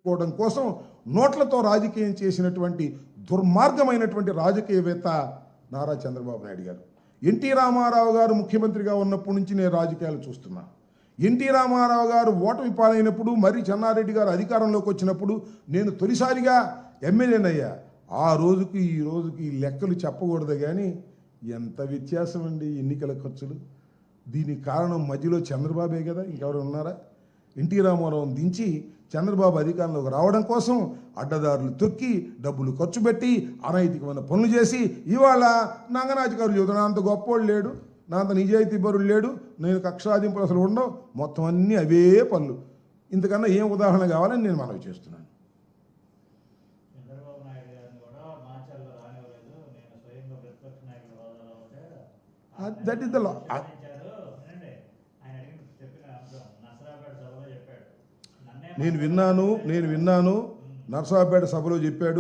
కోవడం కోసం నోట్లతో రాజకీయం చేసినటువంటి దుర్మార్గమైనటువంటి రాజకీయవేత్త నారా చంద్రబాబు నాయుడు గారు. ఎన్టీ రామారావు గారు ముఖ్యమంత్రిగా ఉన్నప్పటి నుంచి నేను రాజకీయాలు చూస్తున్నా. ఎన్టీ రామారావు గారు ఓటమి పాలైనప్పుడు, మరి చెన్నారెడ్డి గారు అధికారంలోకి వచ్చినప్పుడు నేను తొలిసారిగా ఎమ్మెల్యేనయ్యా. ఆ రోజుకి ఈ రోజుకి లెక్కలు చెప్పకూడదు, కానీ ఎంత వ్యత్యాసం అండి ఎన్నికల ఖర్చులు. దీనికి కారణం మధ్యలో చంద్రబాబే కదా, ఇంకెవరు ఉన్నారా? ఎన్టీ రామారావుని దించి చంద్రబాబు అధికారంలోకి రావడం కోసం అడ్డదారులు తొక్కి డబ్బులు ఖర్చు పెట్టి అనైతికమైన పనులు చేసి ఇవాళ నంగనాచికారులు చెబుతున్నా అంత గొప్పోడు లేడు, నా అంత నిజాయితీ బరులు లేడు, నేను కక్షాదింపులు అసలు ఉండవు, మొత్తం అన్నీ అవే పనులు. ఇంతకన్నా ఏం ఉదాహరణ కావాలని నేను మనవి చేస్తున్నాను. That is the law. నేను విన్నాను నర్సాపేట సభలో చెప్పాడు.